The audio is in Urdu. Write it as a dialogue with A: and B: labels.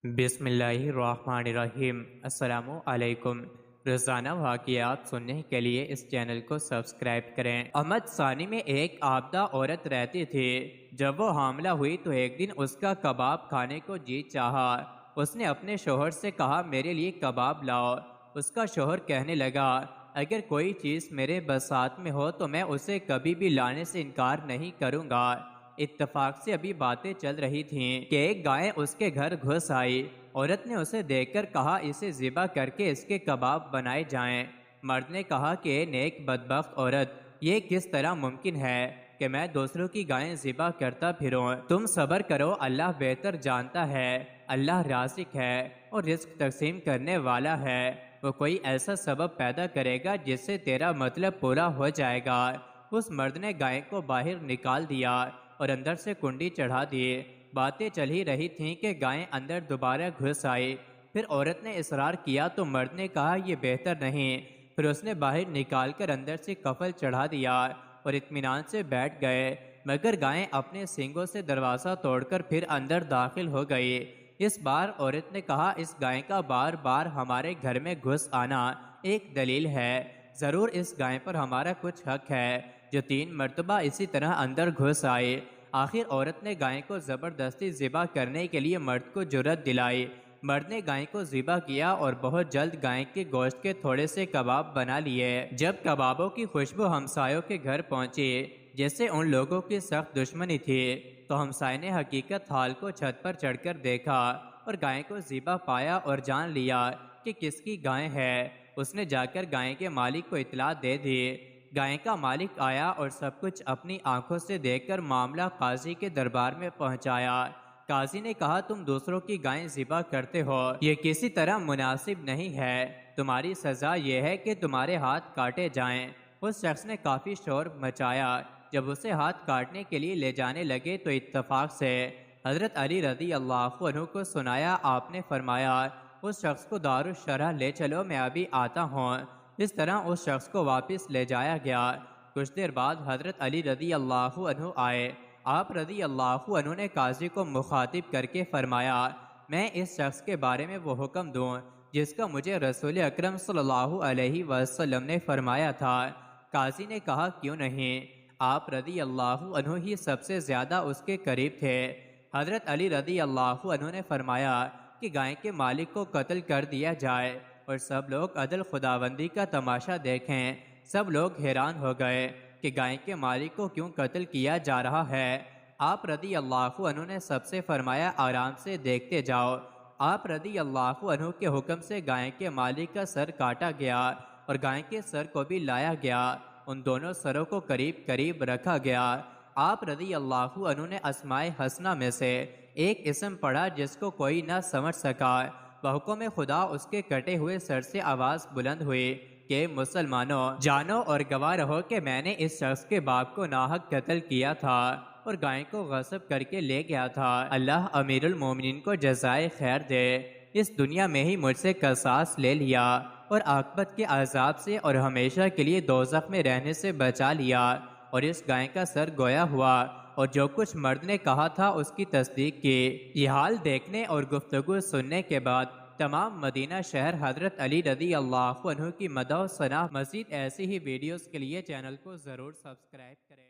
A: بسم اللہ الرحمن الرحیم۔ السلام علیکم۔ روزانہ واقعات سننے کے لیے اس چینل کو سبسکرائب کریں۔ احمد ثانی میں ایک عابدہ عورت رہتی تھی۔ جب وہ حاملہ ہوئی تو ایک دن اس کا کباب کھانے کو جی چاہا۔ اس نے اپنے شوہر سے کہا میرے لیے کباب لاؤ۔ اس کا شوہر کہنے لگا اگر کوئی چیز میرے بساط میں ہو تو میں اسے کبھی بھی لانے سے انکار نہیں کروں گا۔ اتفاق سے ابھی باتیں چل رہی تھیں کہ ایک گائے اس کے گھر گھس آئی۔ عورت نے اسے دیکھ کر کہا اسے ذبح کر کے اس کے کباب بنائے جائیں۔ مرد نے کہا کہ اے نیک بدبخت عورت، یہ کس طرح ممکن ہے کہ میں دوسروں کی گائیں ذبح کرتا پھروں؟ تم صبر کرو، اللہ بہتر جانتا ہے۔ اللہ رازق ہے اور رزق تقسیم کرنے والا ہے۔ وہ کوئی ایسا سبب پیدا کرے گا جس سے تیرا مطلب پورا ہو جائے گا۔ اس مرد نے گائے کو باہر نکال دیا اور اندر سے کنڈی چڑھا دی۔ باتیں چل ہی رہی تھیں کہ گائیں اندر دوبارہ گھس آئی۔ پھر عورت نے اصرار کیا تو مرد نے کہا یہ بہتر نہیں۔ پھر اس نے باہر نکال کر اندر سے کفل چڑھا دیا اور اطمینان سے بیٹھ گئے، مگر گائیں اپنے سینگوں سے دروازہ توڑ کر پھر اندر داخل ہو گئی۔ اس بار عورت نے کہا اس گائے کا بار بار ہمارے گھر میں گھس آنا ایک دلیل ہے، ضرور اس گائے پر ہمارا کچھ حق ہے جو 3 مرتبہ اسی طرح اندر گھس آئی۔ آخر عورت نے گائے کو زبردستی ذبح کرنے کے لیے مرد کو جرأت دلائی۔ مرد نے گائے کو ذبح کیا اور بہت جلد گائے کے گوشت کے تھوڑے سے کباب بنا لیے۔ جب کبابوں کی خوشبو ہمسایوں کے گھر پہنچی جس سے ان لوگوں کی سخت دشمنی تھی تو ہمسائے نے حقیقت حال کو چھت پر چڑھ کر دیکھا اور گائے کو ذبح پایا اور جان لیا کہ کس کی گائے ہے۔ اس نے جا کر گائے کے مالک کو اطلاع دے دی۔ گائے کا مالک آیا اور سب کچھ اپنی آنکھوں سے دیکھ کر معاملہ قاضی کے دربار میں پہنچایا۔ قاضی نے کہا تم دوسروں کی گائیں ذبح کرتے ہو، یہ کسی طرح مناسب نہیں ہے، تمہاری سزا یہ ہے کہ تمہارے ہاتھ کاٹے جائیں۔ اس شخص نے کافی شور مچایا۔ جب اسے ہاتھ کاٹنے کے لیے لے جانے لگے تو اتفاق سے حضرت علی رضی اللہ عنہ کو سنایا۔ آپ نے فرمایا اس شخص کو دارالشرح لے چلو، میں ابھی آتا ہوں۔ اس طرح اس شخص کو واپس لے جایا گیا۔ کچھ دیر بعد حضرت علی رضی اللہ عنہ آئے۔ آپ رضی اللہ عنہ نے قاضی کو مخاطب کر کے فرمایا میں اس شخص کے بارے میں وہ حکم دوں جس کا مجھے رسول اکرم صلی اللہ علیہ وسلم نے فرمایا تھا۔ قاضی نے کہا کیوں نہیں؟ آپ رضی اللہ عنہ ہی سب سے زیادہ اس کے قریب تھے۔ حضرت علی رضی اللہ عنہ نے فرمایا کہ گائے کے مالک کو قتل کر دیا جائے اور سب لوگ عدل خداوندی کا تماشا دیکھیں۔ سب لوگ حیران ہو گئے کہ گائے کے مالک کو کیوں قتل کیا جا رہا ہے۔ آپ رضی اللہ عنہ نے سب سے فرمایا آرام سے دیکھتے جاؤ۔ آپ رضی اللہ عنہ کے حکم سے گائے کے مالک کا سر کاٹا گیا اور گائے کے سر کو بھی لایا گیا۔ ان دونوں سروں کو قریب قریب رکھا گیا۔ آپ رضی اللہ عنہ نے اسماء حسنہ میں سے ایک اسم پڑھا جس کو کوئی نہ سمجھ سکا۔ بحکم خدا اس کے کٹے ہوئے سر سے آواز بلند ہوئی کہ مسلمانوں جانو اور گواہ رہو کہ میں نے اس شخص کے باپ کو ناحق قتل کیا تھا اور گائے کو غصب کر کے لے گیا تھا۔ اللہ امیر المومنین کو جزائے خیر دے، اس دنیا میں ہی مجھ سے قصاص لے لیا اور عاقبت کے عذاب سے اور ہمیشہ کے لیے دوزخ میں رہنے سے بچا لیا۔ اور اس گائے کا سر گویا ہوا اور جو کچھ مرد نے کہا تھا اس کی تصدیق کی۔ یہ حال دیکھنے اور گفتگو سننے کے بعد تمام مدینہ شہر حضرت علی رضی اللہ عنہ کی مدح و ثنا۔ مزید ایسی ہی ویڈیوز کے لیے چینل کو ضرور سبسکرائب کریں۔